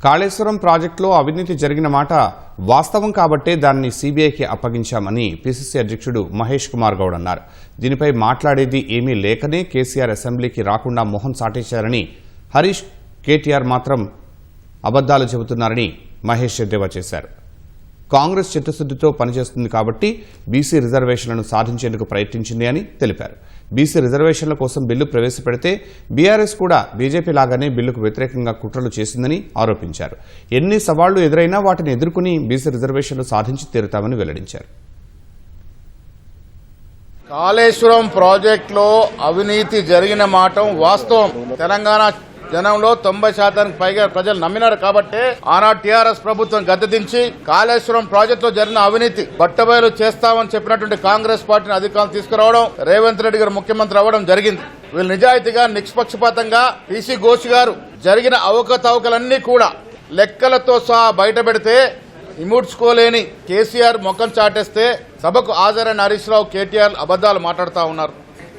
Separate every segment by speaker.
Speaker 1: కాళేశ్వరం ప్రాజెక్టులో అవినీతి జరిగిన మాట వాస్తవం కాబట్టే దాన్ని సీబీఐకి అప్పగించామని పీసీసీ అధ్యక్షుడు మహేష్ కుమార్ గౌడ్ అన్నారు. దీనిపై మాట్లాడేది ఏమీ లేకనే కేసీఆర్ అసెంబ్లీకి రాకుండా మొహం చాటేశారని, హరీష్ కేటీఆర్ మాత్రం అబద్దాలు చెబుతున్నారని మహేష్ ఎద్దేవా చేశారు. కాంగ్రెస్ చిత్తశుద్దితో పనిచేస్తుంది కాబట్టి బీసీ రిజర్వేషన్లను సాధించేందుకు ప్రయత్నించింది అని తెలిపారు. బీసీ రిజర్వేషన్ల కోసం బిల్లు ప్రవేశపెడితే బీఆర్ఎస్ కూడా బీజేపీ లాగానే బిల్లుకు వ్యతిరేకంగా కుట్రలు చేసిందని ఆరోపించారు. ఎన్ని సవాళ్లు ఎదురైనా వాటిని ఎదుర్కొని బీసీ రిజర్వేషన్లు సాధించి తీరుతామని వెల్లడించారు.
Speaker 2: కాళేశ్వరం ప్రాజెక్టులో అవినీతి జరిగిన మాట వాస్తవం. తెలంగాణ జనంలో 90% పైగా ప్రజలు నమ్మినారు కాబట్టి ఆనాడు టీఆర్ఎస్ ప్రభుత్వం గద్దెదించి కాళేశ్వరం ప్రాజెక్టులో జరిగిన అవినీతి బట్టబయలు చేస్తామని చెప్పినటువంటి కాంగ్రెస్ పార్టీని అధికారం తీసుకురావడం, రేవంత్ రెడ్డి గారు ముఖ్యమంత్రి అవ్వడం జరిగింది. వీళ్ళు నిజాయితీగా నిష్పక్షపాతంగా పీసీ ఘోష్ గారు జరిగిన అవకతవకలన్నీ కూడా లెక్కలతో సహా బయట పెడితే ఇముడ్చుకోలేని కేసీఆర్ ముఖం చాటేస్తే సభకు హాజరైన హరీష్ రావు, కేటీఆర్ అబద్దాలు మాట్లాడుతూ ఉన్నారు.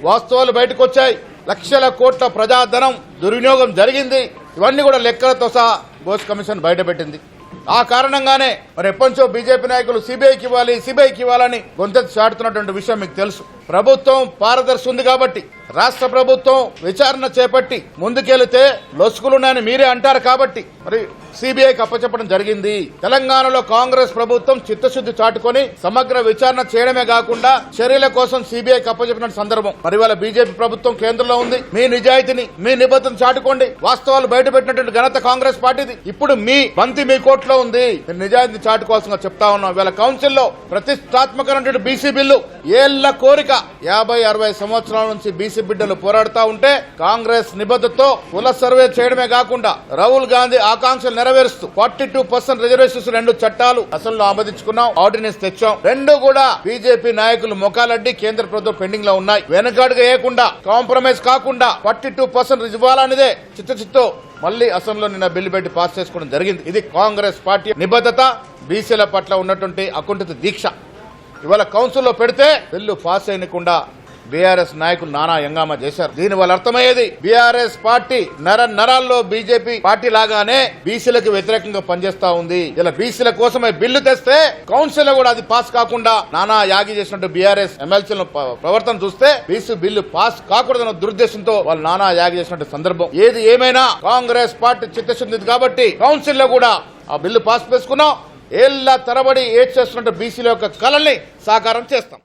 Speaker 2: వాస్తవాలు బయటకు వచ్చాయి. లక్షల కోట్ల ప్రజాధనం దుర్వినియోగం జరిగింది. ఇవన్నీ కూడా లెక్కలతో సహా ఘోష్ కమిషన్ బయటపెట్టింది. ఆ కారణంగానే మరి ఎప్పటించో బీజేపీ నాయకులు సిబిఐకి ఇవ్వాలని గొంతెత్తి చాటుతున్నటువంటి విషయం మీకు తెలుసు. ప్రభుత్వం పారదర్శి ఉంది కాబట్టి రాష్ట్ర ప్రభుత్వం విచారణ చేపట్టి ముందుకెళ్తే లొసుకులున్నాయని మీరే అంటారు కాబట్టి మరి సిబిఐకి అప్పచెప్పడం జరిగింది. తెలంగాణలో కాంగ్రెస్ ప్రభుత్వం చిత్తశుద్ది చాటుకొని సమగ్ర విచారణ చేయడమే కాకుండా చర్యల కోసం సిబిఐకి అప్పచెప్పిన సందర్భం. మరి వాళ్ళ బీజేపీ ప్రభుత్వం కేంద్రంలో ఉంది. మీ నిజాయితీని, మీ నిబద్ధతను చాటుకోండి. వాస్తవాలు బయట పెట్టినటువంటి ఘనత కాంగ్రెస్ పార్టీది. ఇప్పుడు మీ బంతి మీ కోర్టులో ఉంది. మీరు నిజాయితీ చాటుకోవాల్సిందిగా చెప్తా ఉన్నాం. వీళ్ళ కౌన్సిల్లో ప్రతిష్టాత్మకమైనటువంటి బీసీ బిల్లు ఏళ్ల కోరిక 50-60 సంవత్సరాల నుంచి బీసీ బిడ్డలు పోరాడుతూ ఉంటే కాంగ్రెస్ నిబద్ధతతో కుల సర్వే చేయడమే కాకుండా రాహుల్ గాంధీ ఆకాంక్షలు నెరవేరుస్తూ 42% రిజర్వేషన్స్ 2 చట్టాలు అసలు ఆమోదించుకున్నాం, ఆర్డినెన్స్ తెచ్చాం. 2 కూడా బీజేపీ నాయకులు మొఖాలడ్డి కేంద్ర ప్రభుత్వం పెండింగ్ లో ఉన్నాయి. వెనకాడుగా వేయకుండా, కాంప్రమైజ్ కాకుండా 42% ఇవ్వాలనేదే చిత్తశుద్ధితో మళ్లీ అసెంబ్లీలో నిన్న బిల్లు పెట్టి పాస్ చేసుకోవడం జరిగింది. ఇది కాంగ్రెస్ పార్టీ నిబద్ధత, బీసీల పట్ల ఉన్నటువంటి అకుంఠిత దీక్ష. ఇవాళ కౌన్సిల్లో పెడితే బిల్లు పాస్ అయినకుండా బీఆర్ఎస్ నాయకులు నానా హంగామా చేశారు. దీని వల్ల అర్థమయ్యేది బీఆర్ఎస్ పార్టీ నరాల్లో బీజేపీ పార్టీ లాగానే బీసీలకు వ్యతిరేకంగా పనిచేస్తా ఉంది. ఇలా బీసీల కోసమే బిల్లు తెస్తే కౌన్సిల్ కూడా అది పాస్ కాకుండా నానా యాగి చేసినట్టు బీఆర్ఎస్ ఎమ్మెల్సీల ప్రవర్తన చూస్తే బీసీ బిల్లు పాస్ కాకూడదన్న దురుద్దేశంతో వాళ్ళు నానా యాగి చేసినట్టు సందర్భం. ఏది ఏమైనా కాంగ్రెస్ పార్టీ చిత్తశుద్ధి కాబట్టి కౌన్సిల్ లో కూడా ఆ బిల్లు పాస్ చేసుకున్నాం. ఏళ్ల తరబడి చేస్తున్నట్టు బీసీల యొక్క కళల్ని సాకారం చేస్తాం.